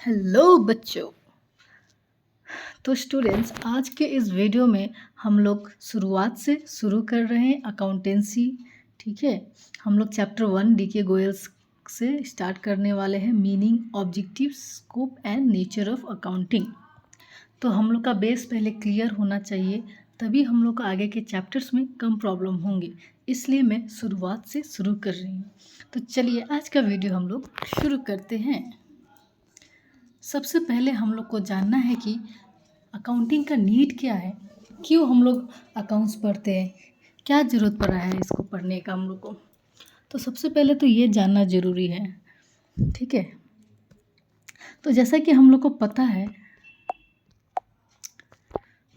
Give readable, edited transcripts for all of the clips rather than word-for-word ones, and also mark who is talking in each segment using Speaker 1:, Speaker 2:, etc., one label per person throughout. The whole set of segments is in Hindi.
Speaker 1: हेलो बच्चों। तो स्टूडेंट्स, आज के इस वीडियो में हम लोग शुरुआत से शुरू कर रहे हैं अकाउंटेंसी। ठीक है, हम लोग चैप्टर 1 डी.के. गोयल्स से स्टार्ट करने वाले हैं, meaning, objective, scope and nature of accounting. तो हम लोग का बेस पहले क्लियर होना चाहिए, तभी हम लोग को आगे के चैप्टर्स में कम प्रॉब्लम होंगे। इसलिए मैं शुरुआत से शुरू कर रही हूँ। तो चलिए आज का वीडियो हम लोग शुरू करते हैं। सबसे पहले हम लोग को जानना है कि अकाउंटिंग का नीड क्या है, क्यों हम लोग अकाउंट्स पढ़ते हैं, क्या ज़रूरत पड़ा है इसको पढ़ने का हम लोग को। तो सबसे पहले तो ये जानना ज़रूरी है। ठीक है, तो जैसा कि हम लोग को पता है,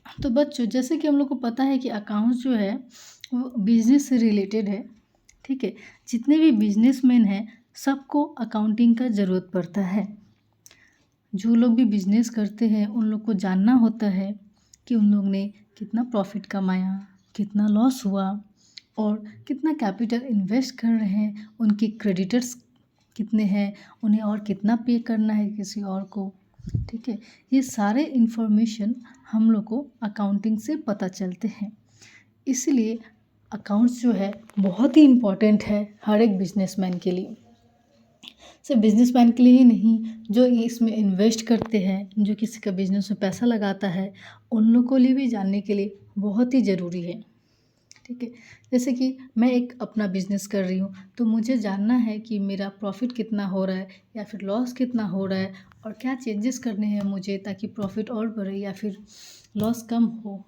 Speaker 1: तो बच्चों जैसे कि हम लोग को पता है कि अकाउंट्स जो है वो बिजनेस से रिलेटेड है। ठीक है, जितने भी बिजनेसमैन हैं सबको अकाउंटिंग का ज़रूरत पड़ता है। जो लोग भी बिजनेस करते हैं उन लोग को जानना होता है कि उन लोग ने कितना प्रॉफिट कमाया, कितना लॉस हुआ और कितना कैपिटल इन्वेस्ट कर रहे हैं, उनके क्रेडिटर्स कितने हैं, उन्हें और कितना पे करना है किसी और को। ठीक है, ये सारे इन्फॉर्मेशन हम लोग को अकाउंटिंग से पता चलते हैं। इसलिए अकाउंट्स जो है बहुत ही इम्पॉर्टेंट है हर एक बिजनेसमैन के लिए। सिर्फ बिजनेसमैन के लिए ही नहीं, जो इसमें इन्वेस्ट करते हैं, जो किसी का बिजनेस में पैसा लगाता है, उन लोगों को लिए भी जानने के लिए बहुत ही ज़रूरी है। ठीक है, जैसे कि मैं एक अपना बिजनेस कर रही हूँ तो मुझे जानना है कि मेरा प्रॉफिट कितना हो रहा है या फिर लॉस कितना हो रहा है और क्या चेंजेस करने हैं मुझे ताकि प्रॉफिट और बढ़े या फिर लॉस कम हो।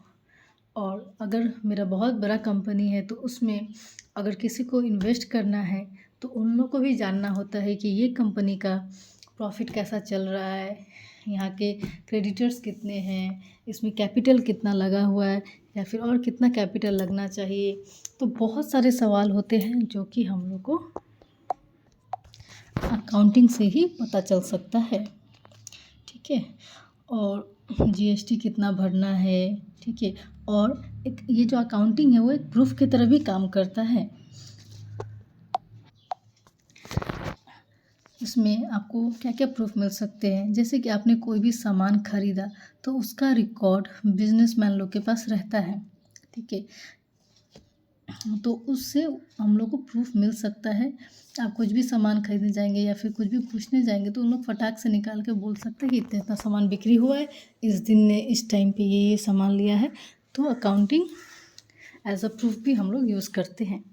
Speaker 1: और अगर मेरा बहुत बड़ा कंपनी है तो उसमें अगर किसी को इन्वेस्ट करना है तो उन लोग को भी जानना होता है कि ये कंपनी का प्रॉफिट कैसा चल रहा है, यहाँ के क्रेडिटर्स कितने हैं, इसमें कैपिटल कितना लगा हुआ है या फिर और कितना कैपिटल लगना चाहिए। तो बहुत सारे सवाल होते हैं जो कि हम लोग को अकाउंटिंग से ही पता चल सकता है। ठीक है, और जीएसटी कितना भरना है। ठीक है, और एक ये जो अकाउंटिंग है वो एक प्रूफ की तरह भी काम करता है। इसमें आपको क्या क्या प्रूफ मिल सकते हैं, जैसे कि आपने कोई भी सामान खरीदा तो उसका रिकॉर्ड बिजनेसमैन लोग के पास रहता है। ठीक है, तो उससे हम लोग को प्रूफ मिल सकता है। आप कुछ भी सामान खरीदने जाएंगे या फिर कुछ भी पूछने जाएंगे तो उन लोग फटाक से निकाल के बोल सकते हैं कि इतना इतना सामान बिक्री हुआ है, इस दिन ने इस टाइम पे ये सामान लिया है। तो अकाउंटिंग एज अ प्रूफ भी हम लोग यूज़ करते हैं।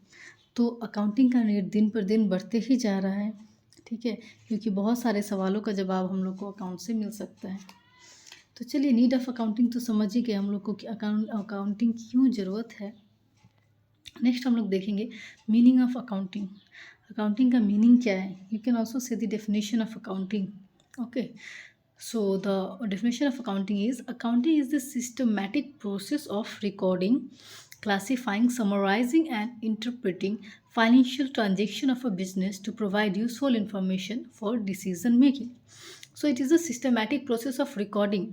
Speaker 1: तो अकाउंटिंग का रेट दिन पर दिन बढ़ते ही जा रहा है। ठीक है, क्योंकि बहुत सारे सवालों का जवाब हम लोग को अकाउंट से मिल सकता है। तो चलिए, नीड ऑफ अकाउंटिंग तो समझ ही गए हम लोग को कि अकाउंटिंग क्यों ज़रूरत है। नेक्स्ट हम लोग देखेंगे मीनिंग ऑफ अकाउंटिंग। अकाउंटिंग का मीनिंग क्या है, you can also say the definition of accounting. Okay, so the definition of accounting is the systematic process of recording, classifying, summarizing and interpreting financial transaction of a business to provide useful information for decision making. So it is a systematic process of recording.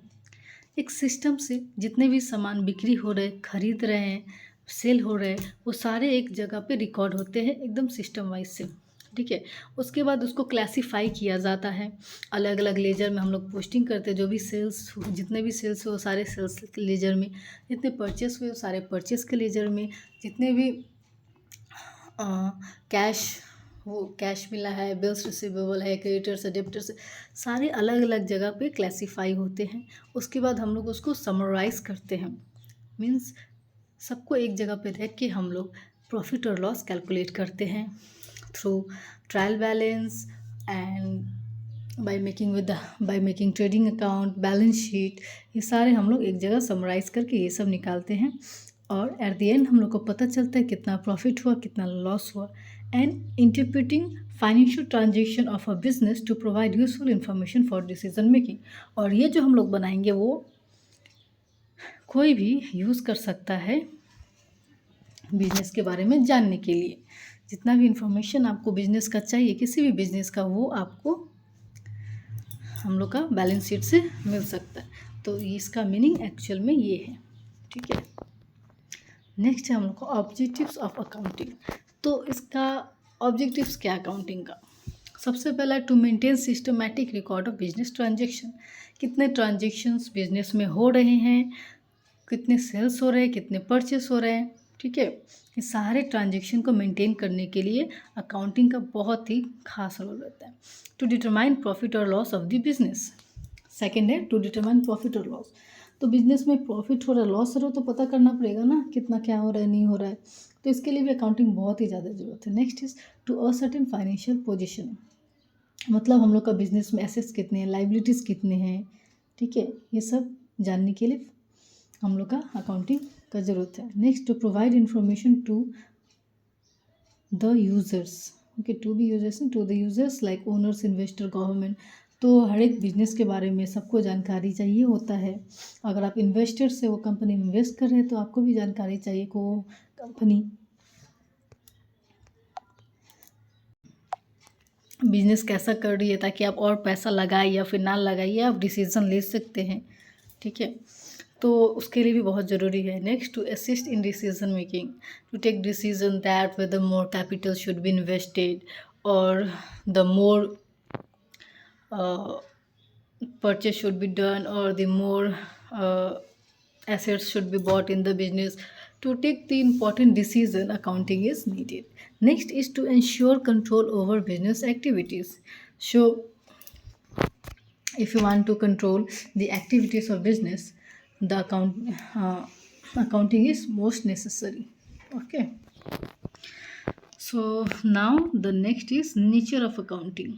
Speaker 1: एक सिस्टम से जितने भी सामान बिक्री हो रहे, खरीद रहे हैं, सेल हो रहे हैं, वो सारे एक जगह पे रिकॉर्ड होते हैं एकदम सिस्टम वाइज से। ठीक है, उसके बाद उसको क्लासीफाई किया जाता है, अलग अलग लेजर में हम लोग पोस्टिंग करते हैं। जो भी सेल्स, जितने भी सेल्स हो वो सारे सेल्स के लेजर में, जितने परचेस हुए वो सारे परचेस के लेजर में, जितने भी कैश, वो कैश मिला है, बिल्स रिसीवेबल है, क्रेडिटर्स है, डेबिटर्स है, सारे अलग अलग जगह पे क्लासीफाई होते हैं। उसके बाद हम लोग उसको समराइज़ करते हैं, मीन्स सबको एक जगह पे रख के हम लोग प्रॉफिट और लॉस कैलकुलेट करते हैं through trial balance and by making trading account, balance sheet. ये सारे हम लोग एक जगह समराइज़ करके ये सब निकालते हैं और एट द एंड हम लोग को पता चलता है कितना प्रॉफिट हुआ, कितना लॉस हुआ। And interpreting financial transaction of a business to provide useful information for decision making. और ये जो हम लोग बनाएंगे वो कोई भी यूज़ कर सकता है बिजनेस के बारे में जानने के लिए। जितना भी इंफॉर्मेशन आपको बिजनेस का चाहिए, किसी भी बिजनेस का, वो आपको हम लोग का बैलेंस शीट से मिल सकता है। तो इसका मीनिंग एक्चुअल में ये है। ठीक है, नेक्स्ट है हम लोग को ऑब्जेक्टिव्स ऑफ अकाउंटिंग। तो इसका ऑब्जेक्टिव्स क्या अकाउंटिंग का, सबसे पहला to maintain systematic record of business transaction, कितने ट्रांजेक्शन्स बिजनेस में हो रहे हैं, कितने सेल्स हो रहे हैं, कितने परचेस हो रहे हैं। ठीक है, ये सारे ट्रांजेक्शन को मेंटेन करने के लिए अकाउंटिंग का बहुत ही खास रोल रहता है। टू डिटरमाइन प्रॉफिट और loss of the business, second है टू डिटरमाइन प्रॉफिट और लॉस। तो बिजनेस में प्रॉफिट हो रहा है, लॉस हो रहा है, तो पता करना पड़ेगा ना कितना क्या हो रहा है, नहीं हो रहा है। तो इसके लिए भी अकाउंटिंग बहुत ही ज़्यादा ज़रूरत है। Next is to a certain financial position, मतलब हम लोग का बिजनेस में एसेट्स कितने हैं, लाइबिलिटीज़ कितने हैं। ठीक है, ये सब जानने के लिए हम लोग का अकाउंटिंग का ज़रूरत है। Next to provide information to the users, okay, to be users to the users like owners, investor, government. तो हर एक बिजनेस के बारे में सबको जानकारी चाहिए होता है। अगर आप इन्वेस्टर से वो कंपनी में इन्वेस्ट कर रहे हैं तो आपको भी जानकारी चाहिए कि वो कंपनी बिजनेस कैसा कर रही है, ताकि आप और पैसा लगाए या फिर ना लगाइए, आप डिसीज़न ले सकते हैं। ठीक है, तो उसके लिए भी बहुत ज़रूरी है। Next to assist in decision making, to take decision that whether more capital should be invested और the more purchase should be done or the more assets should be bought in the business. To take the important decision, accounting is needed. Next is to ensure control over business activities. So if you want to control the activities of business, the accounting is most necessary. Okay, so now the next is nature of accounting.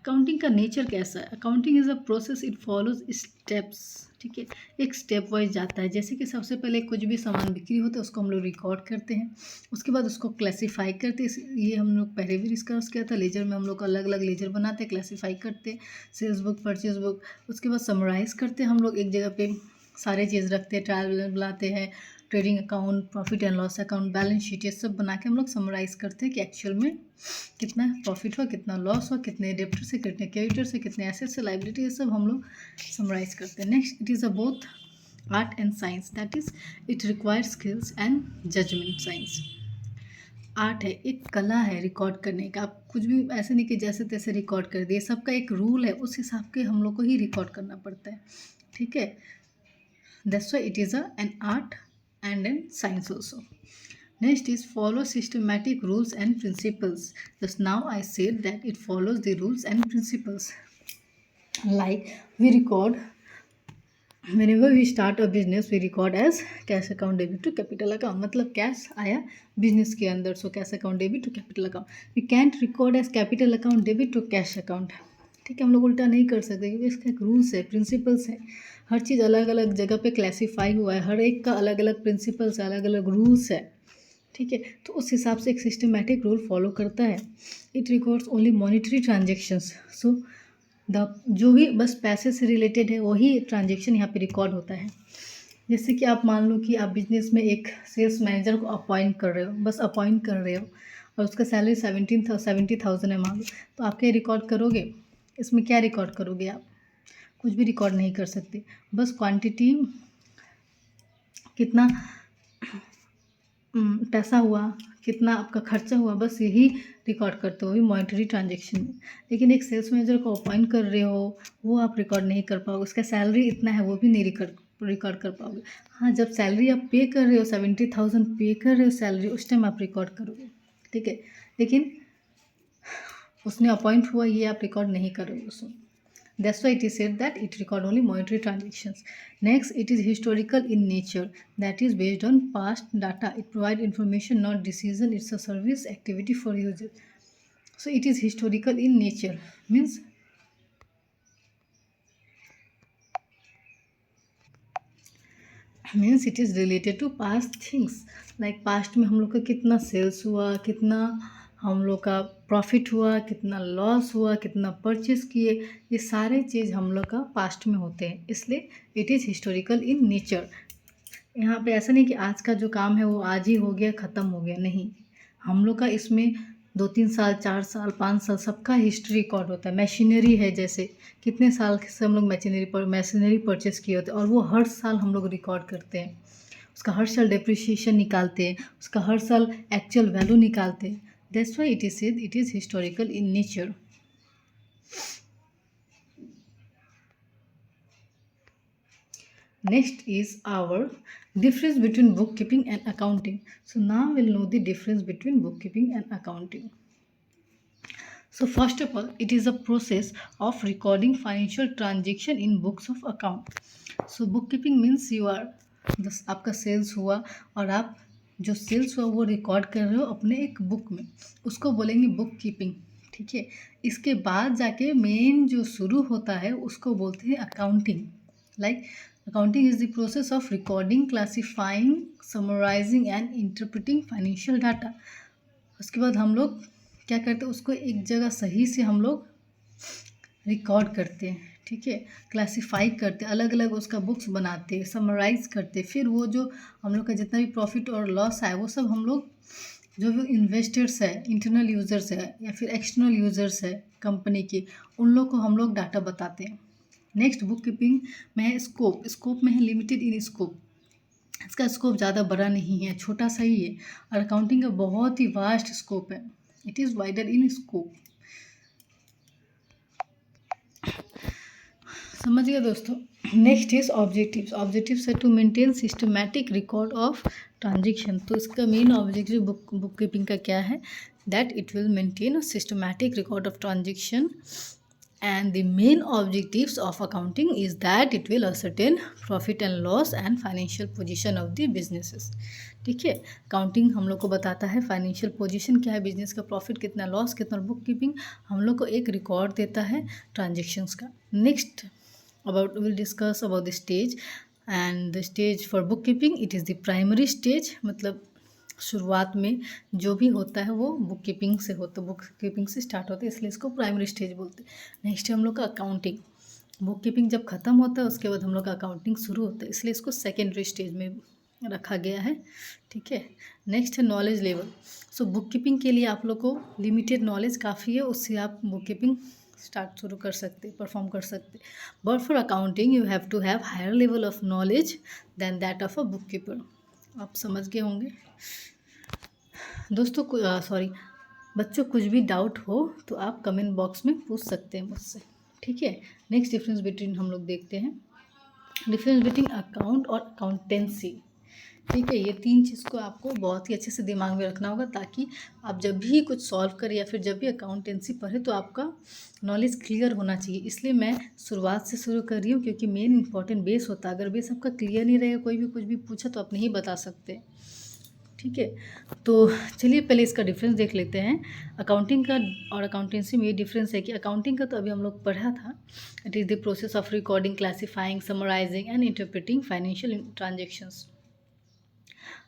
Speaker 1: Accounting का नेचर कैसा है? Accounting is a process, it follows steps. ठीक है, एक स्टेप वाइज जाता है। जैसे कि सबसे पहले कुछ भी सामान बिक्री होता है उसको हम लोग रिकॉर्ड करते हैं, उसके बाद उसको क्लासीफाई करते हैं। ये हम लोग पहले भी डिस्कस किया था, लेजर में हम लोग अलग अलग लेजर बनाते हैं, क्लासीफाई करते हैं, सेल्स बुक, परचेज बुक। उसके बाद समराइज करते हैं हम लोग, एक जगह पे सारे चीज़ रखते हैं, ट्रायल बैलेंस बनाते हैं, trading account, profit and loss account, balance sheet, ये सब बना के हम लोग समराइज करते हैं कि एक्चुअल में कितना प्रॉफिट हुआ, कितना लॉस हुआ, कितने डेप्टर से, कितने क्रेडिटर से, कितने एसेट से, लाइबिलिटी, ये सब हम लोग समराइज करते हैं। Next it is a both art and science, that is it requires skills and judgment. Science art है, एक कला है रिकॉर्ड करने का। आप कुछ भी ऐसे नहीं कि जैसे तैसे रिकॉर्ड कर दिए, सबका एक रूल है, उस हिसाब के हम लोग को ही रिकॉर्ड करना पड़ता है। ठीक है, that's why it is an art and in science also. Next is follow systematic rules and principles. Just now I said that it follows the rules and principles. Like we record, whenever we start a business we record as cash account debit to capital account, मतलब कैश आया बिजनेस के अंदर, so cash account debit to capital account. We can't record as capital account debit to cash account. ठीक है, हम लोग उल्टा नहीं कर सकते क्योंकि इसका एक रूल्स है, प्रिंसिपल्स है। हर चीज़ अलग अलग जगह पे क्लासीफाई हुआ है, हर एक का अलग अलग प्रिंसिपल्स है, अलग अलग रूल्स है। ठीक है, तो उस हिसाब से एक सिस्टमेटिक रूल फॉलो करता है। It records only monetary transactions, so the जो भी बस पैसे से रिलेटेड है वही ट्रांजेक्शन यहाँ पे रिकॉर्ड होता है। जैसे कि आप मान लो कि आप बिजनेस में एक सेल्स मैनेजर को अपॉइंट कर रहे हो, बस अपॉइंट कर रहे हो और उसका सैलरी 70,000 है मान लो, तो आप क्या रिकॉर्ड करोगे? इसमें क्या रिकॉर्ड करोगे? आप कुछ भी रिकॉर्ड नहीं कर सकते, बस क्वांटिटी, कितना पैसा हुआ, कितना आपका खर्चा हुआ, बस यही रिकॉर्ड करते हो भी मॉनिटरी ट्रांजेक्शन में। लेकिन एक सेल्स मैनेजर को अपॉइंट कर रहे हो, वो आप रिकॉर्ड नहीं कर पाओगे, उसका सैलरी इतना है वो भी नहीं रिकॉर्ड कर पाओगे। हाँ, जब सैलरी आप पे कर रहे हो, 70,000 पे कर रहे हो सैलरी, उस टाइम आप रिकॉर्ड करोगे। ठीक है, लेकिन उसने अपॉइंट हुआ ये आप रिकॉर्ड नहीं करोगे उसमें। That's why it is said that it record only monetary transactions. Next, it is historical in nature. That is based on past data. It provides information, not decision. It's a service activity for user. So it is historical in nature. Means it is related to past things. Like past में हम लोग का कितना सेल्स हुआ, कितना हम लोग का प्रॉफिट हुआ, कितना लॉस हुआ, कितना परचेस किए, ये सारे चीज़ हम लोग का पास्ट में होते हैं, इसलिए it is historical in nature. यहाँ पे ऐसा नहीं कि आज का जो काम है वो आज ही हो गया, ख़त्म हो गया, नहीं। हम लोग का इसमें 2-3 साल, 4 साल, 5 साल सबका हिस्ट्री रिकॉर्ड होता है। मशीनरी है, जैसे कितने साल से हम लोग मशीनरी परचेस किए होते हैं और वो हर साल हम लोग रिकॉर्ड करते हैं। उसका हर साल डेप्रिसिएशन निकालते हैं, उसका हर साल एक्चुअल वैल्यू निकालते हैं। That's why it is said it is historical in nature. Next is our difference between bookkeeping and accounting. So now we'll know the difference between bookkeeping and accounting. So first of all, it is a process of recording financial transaction in books of account. So bookkeeping means you are आपका सेल्स हुआ और आप जो सेल्स हुआ वो रिकॉर्ड कर रहे हो अपने एक बुक में, उसको बोलेंगे बुक कीपिंग. ठीक है. इसके बाद जाके मेन जो शुरू होता है उसको बोलते हैं accounting. Like accounting is the process of recording, classifying, summarising and interpreting financial data. उसके बाद हम लोग क्या करते हैं, उसको एक जगह सही से हम लोग रिकॉर्ड करते हैं. ठीक है. क्लासीफाई करते, अलग अलग उसका बुक्स बनाते, समराइज करते. फिर वो जो हम लोग का जितना भी प्रॉफिट और लॉस आए वो सब हम लोग जो भी इन्वेस्टर्स है, इंटरनल यूज़र्स है या फिर एक्सटर्नल यूज़र्स है कंपनी के, उन लोग को हम लोग डाटा बताते हैं. नेक्स्ट बुक कीपिंग में है स्कोप में है लिमिटेड इन स्कोप. इसका स्कोप ज़्यादा बड़ा नहीं है, छोटा सा ही है. और अकाउंटिंग का बहुत ही वास्ट स्कोप है. It is wider in scope. समझ गए दोस्तों. Next is objectives. ऑब्जेक्टिव्स है to maintain systematic record of transaction. तो इसका मेन ऑब्जेक्टिव बुक कीपिंग का क्या है, that it will maintain a systematic record of transaction. And the main objectives of accounting is that it will ascertain profit and loss and financial position of the businesses. ठीक है. अकाउंटिंग हम लोग को बताता है फाइनेंशियल पोजीशन क्या है बिजनेस का, प्रॉफिट कितना, लॉस कितना. बुक कीपिंग हम लोग को एक रिकॉर्ड देता है ट्रांजेक्शन्स का. Next will discuss about the stage. And the stage for book keeping, it is the primary stage. मतलब शुरुआत में जो भी होता है वो बुक कीपिंग से स्टार्ट होता है, इसलिए इसको प्राइमरी स्टेज बोलते हैं. नेक्स्ट है हम लोग का अकाउंटिंग. बुक कीपिंग जब ख़त्म होता है उसके बाद हम लोग का अकाउंटिंग शुरू होता है, इसलिए इसको सेकेंडरी स्टेज में रखा गया है. ठीक है. नेक्स्ट है knowledge level. So book keeping के लिए आप लोग को लिमिटेड नॉलेज काफ़ी है, उससे आप बुक कीपिंग शुरू कर सकते, परफॉर्म कर सकते. But for accounting you have to have higher level of knowledge than that of a book keeper. आप समझ गए होंगे दोस्तों. बच्चों कुछ भी डाउट हो तो आप कमेंट बॉक्स में पूछ सकते हैं मुझसे. ठीक है. नेक्स्ट डिफरेंस बिटवीन हम लोग देखते हैं, डिफरेंस बिटवीन अकाउंट और अकाउंटेंसी. ठीक है. ये तीन चीज़ को आपको बहुत ही अच्छे से दिमाग में रखना होगा ताकि आप जब भी कुछ सॉल्व करें या फिर जब भी अकाउंटेंसी पढ़े तो आपका नॉलेज क्लियर होना चाहिए. इसलिए मैं शुरुआत से शुरू कर रही हूँ क्योंकि मेन इंपॉर्टेंट बेस होता है. अगर बेस आपका क्लियर नहीं रहेगा, कोई भी कुछ भी पूछा तो आप नहीं बता सकते. ठीक है. तो चलिए पहले इसका डिफरेंस देख लेते हैं. अकाउंटिंग का और अकाउंटेंसी में ये डिफरेंस है कि अकाउंटिंग का तो अभी हम लोग पढ़ा था. It is the process of recording, classifying, summarising and interpreting financial transactions.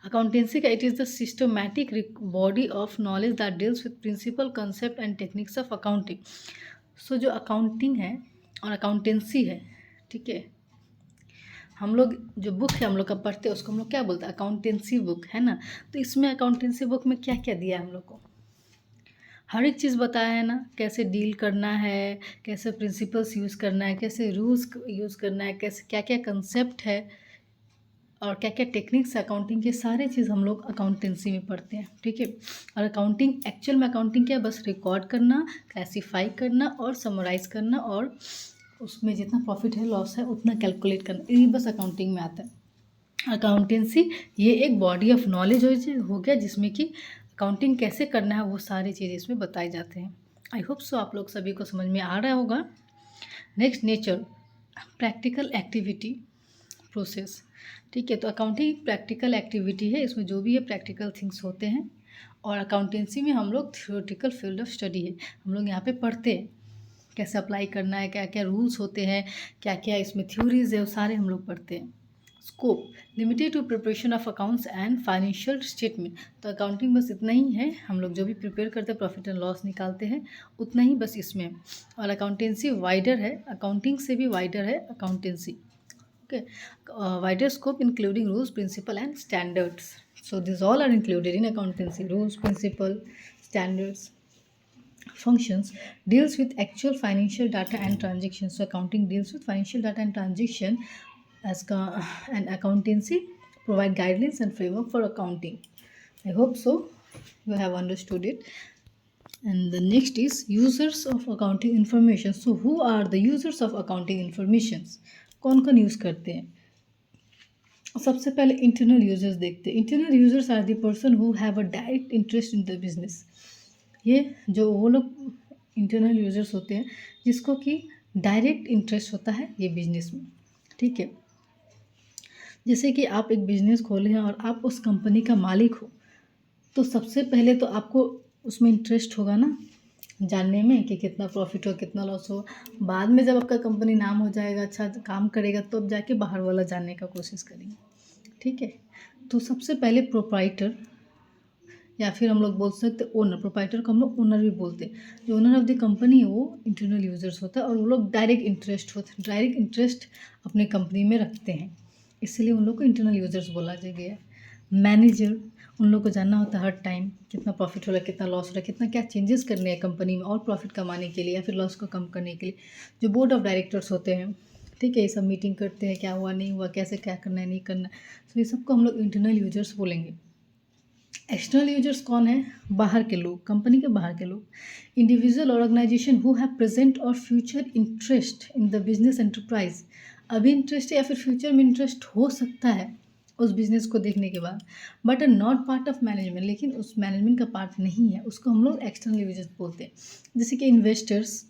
Speaker 1: Accountancy का it is the systematic body of knowledge that deals with principle, concept and techniques of accounting. So जो अकाउंटिंग है और अकाउंटेंसी है, ठीक है, हम लोग जो बुक है हम लोग का पढ़ते हैं उसको हम लोग क्या बोलते हैं, अकाउंटेंसी बुक है ना. तो इसमें अकाउंटेंसी बुक में क्या क्या दिया है हम लोग को, हर एक चीज़ बताया है ना. कैसे डील करना है, कैसे प्रिंसिपल्स यूज़ करना है, कैसे रूल्स यूज़ करना है, कैसे क्या क्या कंसेप्ट है और क्या क्या टेक्निक्स अकाउंटिंग के, सारे चीज़ हम लोग अकाउंटेंसी में पढ़ते हैं. ठीक है. और अकाउंटिंग एक्चुअल में अकाउंटिंग क्या है, बस रिकॉर्ड करना, क्लासीफाई करना और समराइज करना और उसमें जितना प्रॉफिट है लॉस है उतना कैलकुलेट करना, यही बस अकाउंटिंग में आता है. अकाउंटेंसी ये एक बॉडी ऑफ नॉलेज हो गया जिसमें कि अकाउंटिंग कैसे करना है वो सारी चीज़ें इसमें बताए जाते हैं. आई होप सो आप लोग सभी को समझ में आ रहा होगा. Next nature, practical activity process. ठीक है. तो अकाउंटिंग एक प्रैक्टिकल एक्टिविटी है, इसमें जो भी है प्रैक्टिकल थिंग्स होते हैं. और अकाउंटेंसी में हम लोग थियोरेटिकल फील्ड ऑफ स्टडी है, हम लोग यहाँ पे पढ़ते हैं कैसे अप्लाई करना है, क्या क्या रूल्स होते हैं, क्या क्या इसमें थ्योरीज है, वो सारे हम लोग पढ़ते हैं. Scope, limited to preparation of accounts and financial statement. तो अकाउंटिंग बस इतना ही है, हम लोग जो भी प्रिपेयर करते हैं प्रॉफिट एंड लॉस निकालते हैं उतना ही बस इसमें. और अकाउंटेंसी वाइडर है, अकाउंटिंग से भी वाइडर है accountancy. Okay. Wider scope including rules, principle and standards. So this all are included in accountancy. Rules, principle, standards, functions, deals with actual financial data and transactions. So accounting deals with financial data and transaction and accountancy provide guidelines and framework for accounting. I hope so you have understood it. And the next is users of accounting information. So who are the users of accounting informations? कौन कौन यूज़ करते हैं? सबसे पहले इंटरनल यूजर्स देखते हैं. Internal users are the person who have a direct interest in the business. ये जो वो लोग इंटरनल यूजर्स होते हैं जिसको कि डायरेक्ट इंटरेस्ट होता है ये बिजनेस में. ठीक है, जैसे कि आप एक बिजनेस खोले हैं और आप उस कंपनी का मालिक हो, तो सबसे पहले तो आपको उसमें इंटरेस्ट होगा ना, जानने में कि कितना प्रॉफिट हो कितना लॉस हो. बाद में जब आपका कंपनी नाम हो जाएगा, अच्छा काम करेगा, तो अब जाके बाहर वाला जानने का कोशिश करेंगे. ठीक है, तो सबसे पहले प्रोप्राइटर या फिर हम लोग बोल सकते ओनर. प्रोप्राइटर को हम लोग ओनर भी बोलते हैं. जो ओनर ऑफ द कंपनी है वो इंटरनल यूजर्स होता है और वो लोग डायरेक्ट इंटरेस्ट अपने कंपनी में रखते हैं, इसलिए उन लोग को इंटरनल यूजर्स बोला गया है. मैनेजर, उन लोग को जानना होता है हर टाइम कितना प्रॉफिट हो रहा है कितना लॉस हो रहा है, कितना क्या चेंजेस करने हैं कंपनी में और प्रॉफिट कमाने के लिए या फिर लॉस को कम करने के लिए. जो बोर्ड ऑफ डायरेक्टर्स होते हैं, ठीक है, ये सब मीटिंग करते हैं क्या हुआ नहीं हुआ, कैसे क्या करना है नहीं करना. तो ये सबको हम लोग इंटरनल यूजर्स बोलेंगे. एक्सटर्नल यूजर्स कौन है? बाहर के लोग, कंपनी के बाहर के लोग. Individual organisation who have present और future interest in the business enterprise. अभी इंटरेस्ट या फिर फ्यूचर में इंटरेस्ट हो सकता है उस बिज़नेस को देखने के बाद, but are not part of management, लेकिन उस मैनेजमेंट का पार्ट नहीं है, उसको हम लोग एक्सटर्नल यूजर्स बोलते हैं. जैसे कि इन्वेस्टर्स,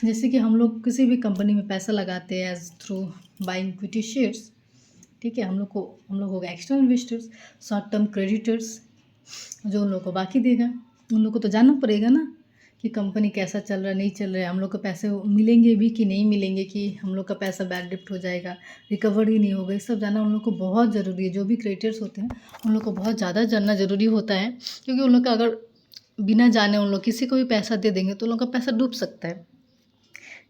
Speaker 1: जैसे कि हम लोग किसी भी कंपनी में पैसा लगाते हैं as through buying equity shares. ठीक है, हम लोग हो गए external investors. Short term creditors, जो उन लोग को बाकी देगा, उन लोग को तो जानना पड़ेगा ना कि कंपनी कैसा चल रहा है नहीं चल रहा है, हम लोग को पैसे मिलेंगे भी कि नहीं मिलेंगे, कि हम लोग का पैसा बैड डिप्ट हो जाएगा, रिकवर ही नहीं होगा, ये सब जानना उन लोग को बहुत ज़रूरी है. जो भी क्रेडिटर्स होते हैं उन लोग को बहुत ज़्यादा जानना ज़रूरी होता है, क्योंकि उन लोग का अगर बिना जाने उन लोग किसी को भी पैसा दे देंगे तो उन लोग का पैसा डूब सकता है.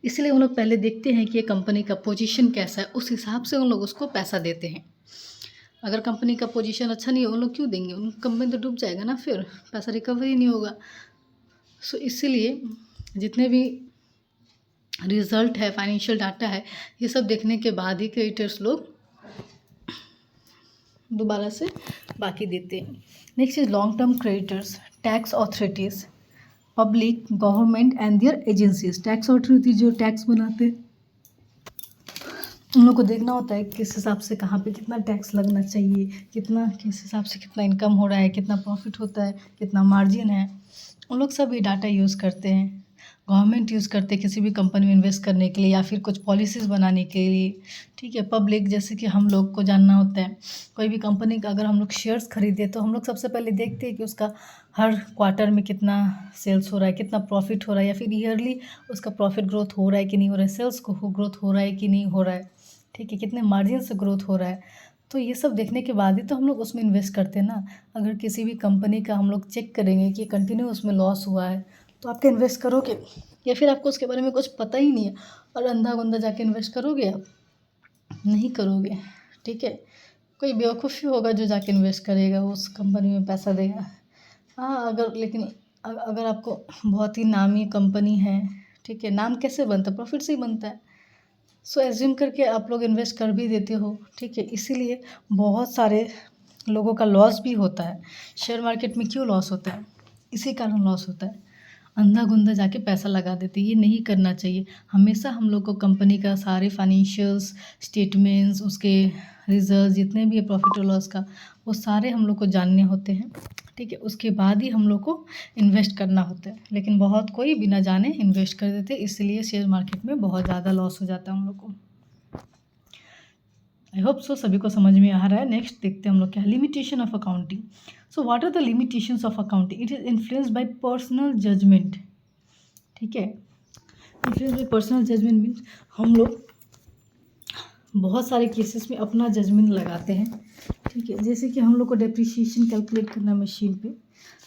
Speaker 1: इसलिए उन लोग पहले देखते हैं कि ये कंपनी का पोजीशन कैसा है, उस हिसाब से उन लोग उसको पैसा देते हैं. अगर कंपनी का पोजीशन अच्छा नहीं है उन लोग क्यों देंगे, उन कंपनी तो डूब जाएगा ना, फिर पैसा रिकवर ही नहीं होगा. सो इसीलिए जितने भी रिजल्ट है, फाइनेंशियल डाटा है, ये सब देखने के बाद ही क्रेडिटर्स लोग दोबारा से बाकी देते हैं. Next is long term creditors. Tax authorities, public, government and their agencies. Tax authority जो टैक्स बनाते हैं उन लोग को देखना होता है किस हिसाब से कहाँ पे कितना टैक्स लगना चाहिए, कितना किस हिसाब से कितना इनकम हो रहा है, कितना प्रॉफिट होता है, कितना मार्जिन है. उन लोग सब ये डाटा यूज़ करते हैं. गवर्नमेंट यूज़ करते हैं किसी भी कंपनी में इन्वेस्ट करने के लिए या फिर कुछ पॉलिसीज़ बनाने के लिए. ठीक है, पब्लिक, जैसे कि हम लोग को जानना होता है कोई भी कंपनी का अगर हम लोग शेयर्स खरीदे तो हम लोग सबसे पहले देखते हैं कि उसका हर क्वार्टर में कितना सेल्स हो रहा है, कितना प्रॉफिट हो रहा है, या फिर ईयरली उसका प्रॉफिट ग्रोथ हो रहा है कि नहीं हो रहा है, सेल्स को ग्रोथ हो रहा है कि नहीं हो रहा है. ठीक है, कितने मार्जिन से ग्रोथ हो रहा है. तो ये सब देखने के बाद ही तो हम लोग उसमें इन्वेस्ट करते हैं ना. अगर किसी भी कंपनी का हम लोग चेक करेंगे कि कंटिन्यू उसमें लॉस हुआ है तो आप क्या इन्वेस्ट करोगे, या फिर आपको उसके बारे में कुछ पता ही नहीं है और अंधा गुंधा जाके इन्वेस्ट करोगे? आप नहीं करोगे. ठीक है, कोई बेवकूफ़ ही होगा जो जाके इन्वेस्ट करेगा, उस कंपनी में पैसा देगा. हाँ, अगर लेकिन अगर आपको बहुत ही नामी कंपनी है, ठीक है, नाम कैसे बनता है? प्रॉफिट से ही बनता है. सो एज्यूम करके आप लोग इन्वेस्ट कर भी देते हो. ठीक है, इसीलिए बहुत सारे लोगों का लॉस भी होता है. शेयर मार्केट में क्यों लॉस होता है? इसी कारण लॉस होता है, अंधा गुंधा जाके पैसा लगा देते हैं. ये नहीं करना चाहिए. हमेशा हम लोग को कंपनी का सारे फाइनेंशियल्स स्टेटमेंट्स, उसके रिजल्ट जितने भी है प्रॉफिट और लॉस का, वो सारे हम लोग को जानने होते हैं. ठीक है, उसके बाद ही हम लोग को इन्वेस्ट करना होता है. लेकिन बहुत कोई बिना जाने इन्वेस्ट कर देते, इसलिए शेयर मार्केट में बहुत ज़्यादा लॉस हो जाता है हम लोग को. आई होप सो सभी को समझ में आ रहा है. नेक्स्ट देखते हैं हम लोग क्या, limitation of accounting. So what are the limitations of accounting? It is influenced by personal judgment. ठीक है, influence by personal judgment means हम लोग बहुत सारे केसेस में अपना जजमेंट लगाते हैं. ठीक है, जैसे कि हम लोग को डेप्रिसिएशन कैलकुलेट करना मशीन पे,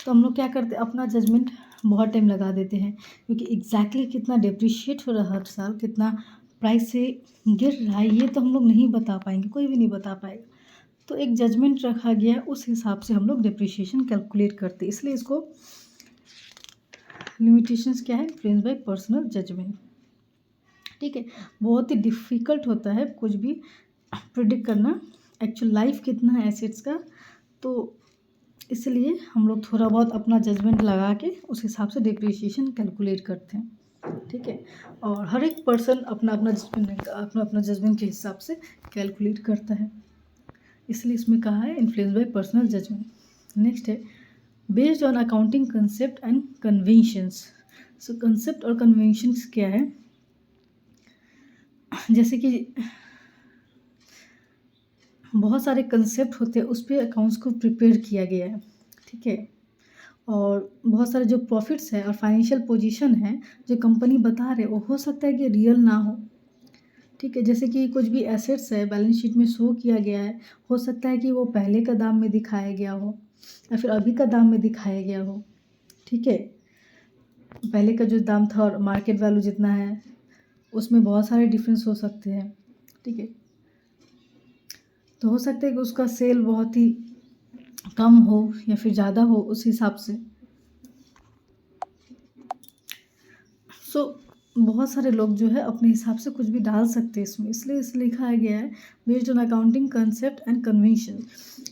Speaker 1: तो हम लोग क्या करते हैं, अपना जजमेंट बहुत टाइम लगा देते हैं, क्योंकि एग्जैक्टली कितना डेप्रिशिएट हो रहा है हर साल, कितना प्राइस से गिर रहा है, ये तो हम लोग नहीं बता पाएंगे, कोई भी नहीं बता पाएगा. तो एक जजमेंट रखा गया है, उस हिसाब से हम लोग डेप्रिसिएशन कैलकुलेट करते हैं. इसलिए इसको लिमिटेशंस क्या है, इन्फ्लुएंस बाय पर्सनल जजमेंट. ठीक है, बहुत ही डिफ़िकल्ट होता है कुछ भी प्रिडिक्ट करना. एक्चुअल लाइफ कितना है एसेट्स का, तो इसलिए हम लोग थोड़ा बहुत अपना जजमेंट लगा के उस हिसाब से डिप्रिसिएशन कैलकुलेट करते हैं, ठीक है। और हर एक पर्सन अपना अपना जजमेंट के हिसाब से कैलकुलेट करता है, इसलिए इसमें कहा है influence by personal judgement. Next है based on accounting concept and conventions. So concept और कन्वेंशंस क्या है, जैसे कि बहुत सारे कंसेप्ट होते हैं उस पर अकाउंट्स को प्रिपेयर किया गया है, ठीक है। और बहुत सारे जो प्रॉफिट्स है और फाइनेंशियल पोजीशन है जो कंपनी बता रहे वो हो सकता है कि रियल ना हो, ठीक है। जैसे कि कुछ भी एसेट्स है बैलेंस शीट में शो किया गया है, हो सकता है कि वो पहले का दाम में दिखाया गया हो या फिर अभी का दाम में दिखाया गया हो, ठीक है। पहले का जो दाम था और मार्केट वैल्यू जितना है उसमें बहुत सारे डिफरेंस हो सकते हैं, ठीक है। तो हो सकता है कि उसका सेल बहुत ही कम हो या फिर ज़्यादा हो उस हिसाब से। सो बहुत सारे लोग जो है अपने हिसाब से कुछ भी डाल सकते हैं इसमें, इसलिए लिखा गया है based on accounting concept and convention.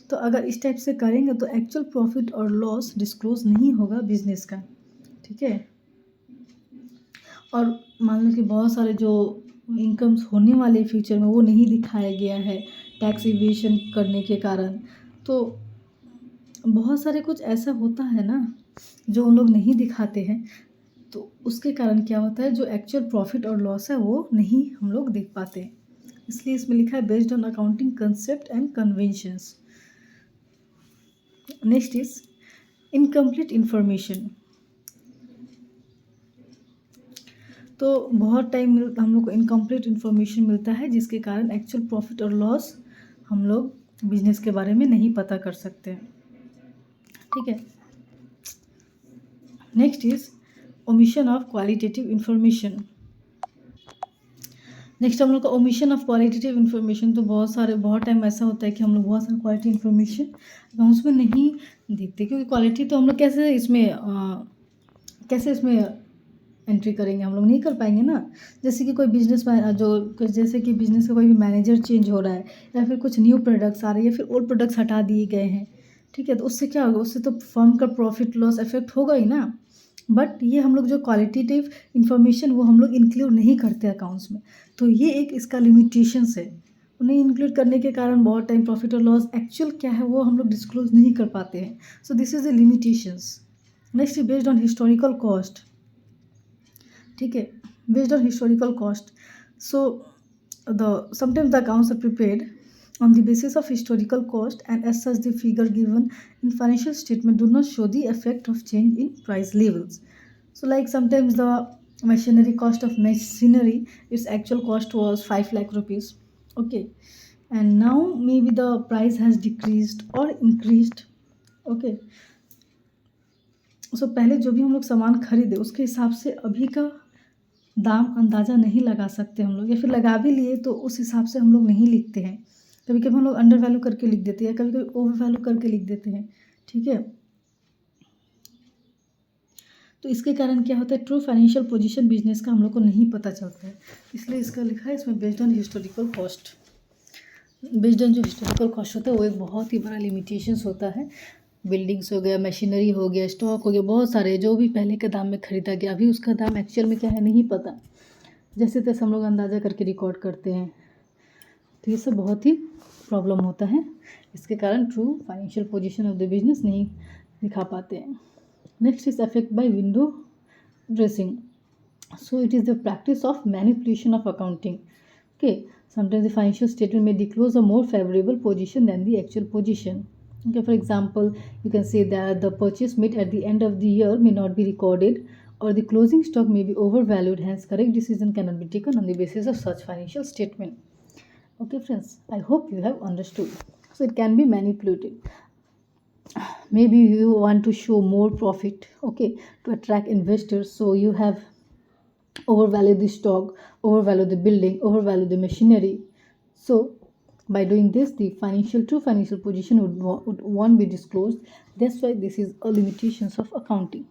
Speaker 1: तो अगर इस टाइप से करेंगे तो एक्चुअल प्रॉफिट और लॉस डिस्क्लोज नहीं होगा बिजनेस का, ठीक है। और मान लो कि बहुत सारे जो इनकम्स होने वाले फ्यूचर में वो नहीं दिखाया गया है टैक्स इवेशन करने के कारण। तो बहुत सारे कुछ ऐसा होता है ना जो उन लोग नहीं दिखाते हैं, तो उसके कारण क्या होता है जो एक्चुअल प्रॉफिट और लॉस है वो नहीं हम लोग देख पाते हैं, इसलिए इसमें लिखा है based on accounting concept and conventions. Next is incomplete information. तो बहुत टाइम हम लोग को इनकम्प्लीट इन्फॉर्मेशन मिलता है जिसके कारण एक्चुअल प्रॉफिट और लॉस हम लोग बिजनेस के बारे में नहीं पता कर सकते हैं, ठीक है। Next is omission of qualitative information. Next हम लोग का ओमिशन ऑफ क्वालिटेटिव इन्फॉर्मेशन। तो बहुत टाइम ऐसा होता है कि हम लोग बहुत सारी क्वालिटी इन्फॉर्मेशन अकाउंट्स में नहीं देखते, क्योंकि क्वालिटी तो हम लोग कैसे इसमें एंट्री करेंगे, हम लोग नहीं कर पाएंगे ना। जैसे कि कोई बिजनेस जैसे कि बिजनेस का कोई भी मैनेजर चेंज हो रहा है या फिर कुछ न्यू प्रोडक्ट्स आ रहे हैं या फिर ओल्ड प्रोडक्ट्स हटा दिए गए हैं, ठीक है। तो उससे क्या होगा, उससे तो फर्म का प्रॉफिट लॉस इफेक्ट होगा ही ना। बट ये हम लोग जो क्वालिटेटिव इन्फॉर्मेशन वो हम लोग इंक्लूड नहीं करते अकाउंट्स में, तो ये एक इसका लिमिटेशंस है। उन्हें इंक्लूड करने के कारण बहुत टाइम प्रॉफिट और लॉस एक्चुअल क्या है वो हम लोग डिस्क्लोज नहीं कर पाते हैं। So this is the limitations. Next based on historical cost, ठीक है। Based on historical cost, so the sometimes the accounts are prepared on the basis of historical cost, and as such the figure given in financial statement do not show the effect of change in price levels. So like sometimes the machinery cost of machinery, its actual cost was 5 lakh rupees, okay, and now maybe the price has decreased or increased, okay. So पहले जो भी हम लोग सामान खरीदे उसके हिसाब से अभी का दाम अंदाज़ा नहीं लगा सकते हम लोग, या फिर लगा भी लिए तो उस हिसाब से हम लोग नहीं लिखते हैं। कभी कभी हम लोग अंडर वैल्यू करके लिख देते हैं, कभी कभी ओवर वैल्यू करके लिख देते हैं, ठीक है। तो इसके कारण क्या होता है ट्रू फाइनेंशियल पोजीशन बिजनेस का हम लोग को नहीं पता चलता है, इसलिए इसका लिखा है इसमें based on historical cost. Based on जो हिस्टोरिकल कॉस्ट होता है वो एक बहुत ही बड़ा लिमिटेशंस होता है। बिल्डिंग्स हो गया, मशीनरी हो गया, स्टॉक हो गया, बहुत सारे जो भी पहले के दाम में खरीदा गया अभी उसका दाम एक्चुअल में क्या है नहीं पता, जैसे तैसे हम लोग अंदाज़ा करके रिकॉर्ड करते हैं। तो ये सब बहुत ही प्रॉब्लम होता है, इसके कारण true financial position of the business नहीं दिखा पाते हैं। Next is affect by window dressing. So it is the practice of manipulation of accounting. Okay, sometimes the financial statement may disclose a more favorable position than the actual position. Okay, for example, you can say that the purchase made at the end of the year may not be recorded, or the closing stock may be overvalued. Hence, correct decision cannot be taken on the basis of such financial statement. Okay, friends, I hope you have understood. So it can be manipulated. Maybe you want to show more profit, okay, to attract investors. So you have overvalue the stock, overvalue the building, overvalue the machinery. So by doing this, the true financial position won't be disclosed. That's why this is a limitations of accounting.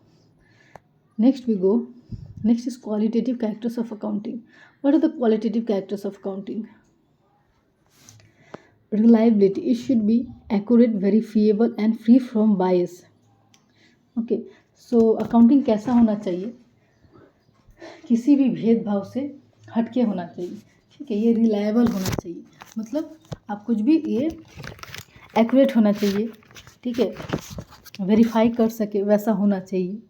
Speaker 1: Next is qualitative characters of accounting. What are the qualitative characters of accounting? reliability, it should be accurate, verifiable and free from bias. Okay, so accounting कैसा होना चाहिए? किसी भी भेदभाव से हटके होना चाहिए, ठीक है। ये रिलायबल होना चाहिए, मतलब आप कुछ भी ये एक्यूरेट होना चाहिए, ठीक है, वेरीफाई कर सके वैसा होना चाहिए।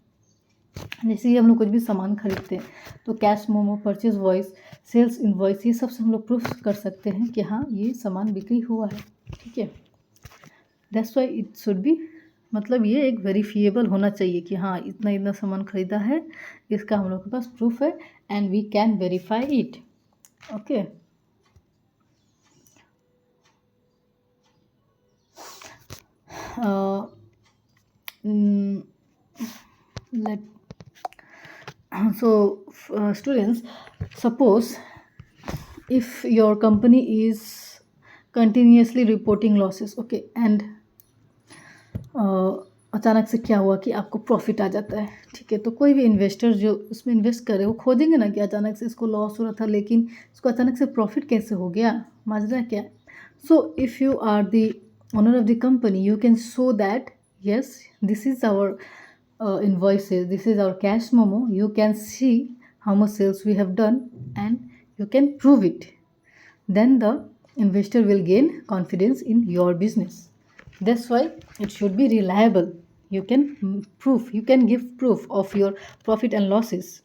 Speaker 1: जैसे कि हम लोग कुछ भी सामान खरीदते हैं तो cash memo, purchase invoice, sales invoice, ये सब से हम लोग प्रूफ कर सकते हैं कि हाँ ये सामान बिक्री हुआ है, ठीक है। That's why it should B, मतलब ये एक वेरीफिएबल होना चाहिए कि हाँ इतना इतना सामान खरीदा है, इसका हम लोग के पास प्रूफ है and we can verify it. Okay, let so students, suppose if your company is continuously reporting losses, okay, and अचानक से क्या हुआ कि आपको प्रॉफिट आ जाता है, ठीक है। तो कोई भी इन्वेस्टर जो उसमें इन्वेस्ट करे वो खोजेंगे ना कि अचानक से इसको लॉस हो रहा था लेकिन इसको अचानक से प्रॉफिट कैसे हो गया, माजरा क्या। So if you are the owner of the company you can show that yes, this is our invoices, this is our cash memo, you can see how much sales we have done and you can prove it. Then the investor will gain confidence in your business. That's why it should be reliable. You can you can give proof of your profit and losses.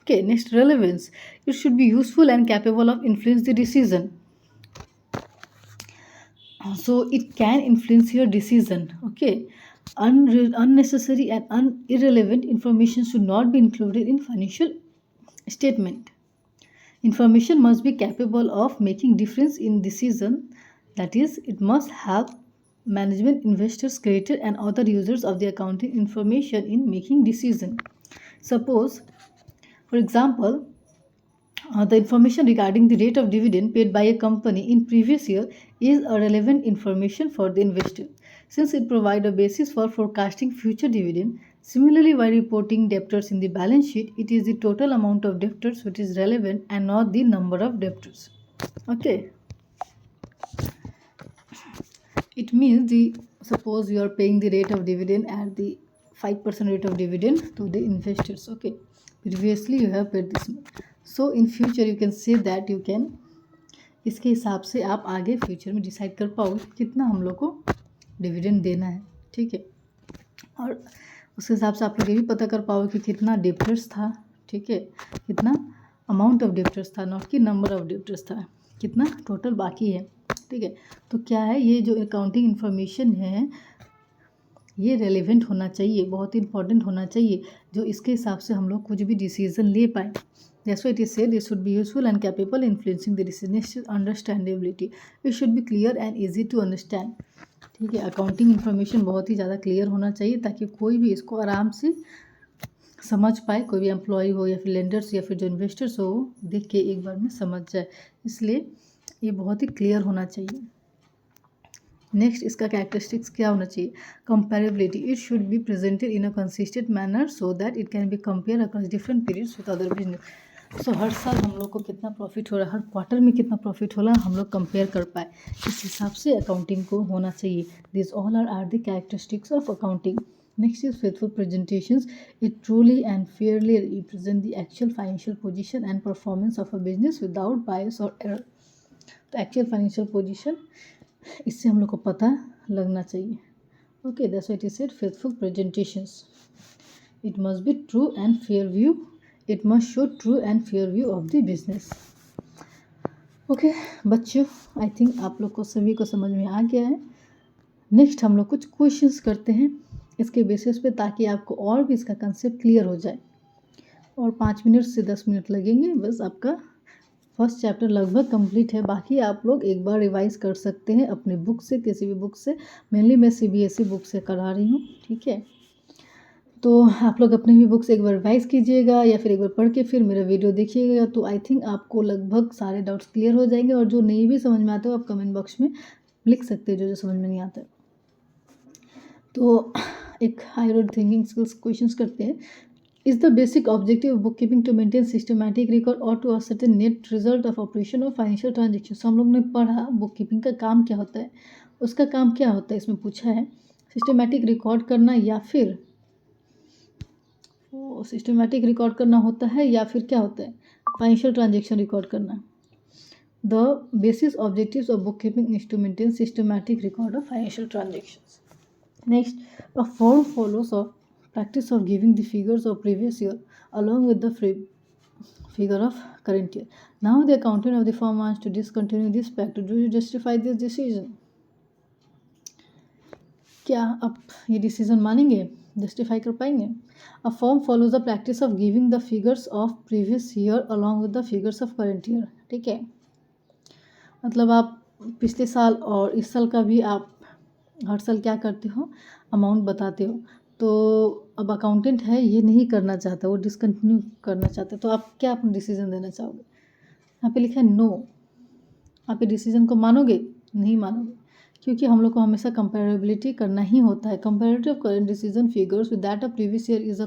Speaker 1: Okay, next, relevance, it should be useful and capable of influence the decision. So it can influence your decision, okay. Unnecessary and irrelevant information should not be included in financial statement. Information must be capable of making difference in decision, that is it must help management, investors, creditor and other users of the accounting information in making decision. Suppose, for example, the information regarding the rate of dividend paid by a company in previous year is a relevant information for the investor, since it provides a basis for forecasting future dividend. Similarly, while reporting debtors in the balance sheet, it is the total amount of debtors which is relevant and not the number of debtors. Okay. It means suppose you are paying the rate of dividend at the 5% rate of dividend to the investors. Okay. Previously you have paid this much. So in future you can say that you can, इसके हिसाब से आप आगे फ्यूचर में डिसाइड कर पाओगे कितना हम लोग को डिविडेंड देना है, ठीक है। और उसके हिसाब से आप लोग ये भी पता कर पाओगे कि कितना डेप्टर्स था, ठीक है, कितना अमाउंट ऑफ डेप्टर्स था, नॉट कि नंबर ऑफ डेप्टर्स था, कितना टोटल बाकी है, ठीक है। तो क्या है, ये जो अकाउंटिंग इन्फॉर्मेशन है ये रेलेवेंट होना चाहिए, बहुत इंपॉर्टेंट होना चाहिए, जो इसके हिसाब से हम लोग कुछ भी डिसीजन ले पाए। That's why it is said it should be useful and capable influencing the decision. Understandability, it should be clear and easy to understand, ठीक है। अकाउंटिंग इन्फॉर्मेशन बहुत ही ज़्यादा क्लियर होना चाहिए ताकि कोई भी इसको आराम से समझ पाए, कोई भी एम्प्लॉय हो या फिर लेंडर्स या फिर जो इन्वेस्टर्स हो देख के एक बार में समझ जाए, इसलिए ये बहुत ही क्लियर होना चाहिए। नेक्स्ट, इसका कैरेक्टरिस्टिक्स क्या होना चाहिए? Comparability, it should be presented in a consistent manner so that it can be compare across different periods with other business. So हर साल हम लोग को कितना प्रॉफिट हो रहा है, हर क्वार्टर में कितना प्रॉफिट हो रहा है, हम लोग कंपेयर कर पाए, इस हिसाब से अकाउंटिंग को होना चाहिए। This all are the characteristics of accounting. Next is faithful presentations, it truly and fairly represent the actual financial position and performance of a business without bias और एरर। तो एक्चुअल फाइनेंशियल पोजीशन इससे हम लोग को पता लगना चाहिए। Okay, that's what it said, faithful presentations, it must be true and fair view, it must show true and fair view of the business. Okay बच्चों, आई थिंक आप लोग को सभी को समझ में आ गया है। नेक्स्ट हम लोग कुछ क्वेश्चंस करते हैं इसके बेसिस पे, ताकि आपको और भी इसका कंसेप्ट क्लियर हो जाए। और 5 मिनट से 10 मिनट लगेंगे, बस आपका फर्स्ट चैप्टर लगभग कंप्लीट है। बाकी आप लोग एक बार रिवाइज कर सकते हैं अपने बुक से, किसी भी बुक से, मेनली मैं CBSE बुक से करा रही हूँ, ठीक है। तो आप लोग अपने भी बुक से एक बार रिवाइज कीजिएगा या फिर एक बार पढ़ के फिर मेरा वीडियो देखिएगा, तो आई थिंक आपको लगभग सारे डाउट्स क्लियर हो जाएंगे। और जो नहीं भी समझ में आते हो आप कमेंट बॉक्स में लिख सकते हैं, जो जो समझ में नहीं आता है। तो एक हायर थिंकिंग स्किल्स क्वेश्चंस करते हैं। Is the basic objective of bookkeeping to maintain systematic record or to ascertain net result of operation of financial transactions? हम लोग ने पढ़ा bookkeeping का काम क्या होता है, उसका काम क्या होता है इसमें पूछा है, सिस्टमेटिक रिकॉर्ड करना या फिर सिस्टमेटिक रिकॉर्ड करना होता है या फिर क्या होता है, फाइनेंशियल ट्रांजेक्शन रिकॉर्ड करना. The basis objectives of bookkeeping is to maintain systematic record of financial transactions. Next, a firm follows a practice of giving the figures of previous year along with the figure of current year. Now the accountant of the firm wants to discontinue this practice. Do you justify this decision? क्या आप ये डिसीजन मानेंगे, जस्टिफाई कर पाएंगे? A firm follows the practice of giving the figures of previous year along with the figures of current year. ठीक है, मतलब आप पिछले साल और इस साल का भी आप हर साल क्या करते हो, अमाउंट बताते हो. तो अब अकाउंटेंट है ये नहीं करना चाहता, वो डिसकंटिन्यू करना चाहता है, तो आप क्या अपना डिसीजन देना चाहोगे? यहाँ पे लिखा है नो. आप ये डिसीजन को मानोगे? नहीं मानोगे, क्योंकि हम लोग को हमेशा कंपेरेबिलिटी करना ही होता है. Comparative current decision figures with that of previous year is a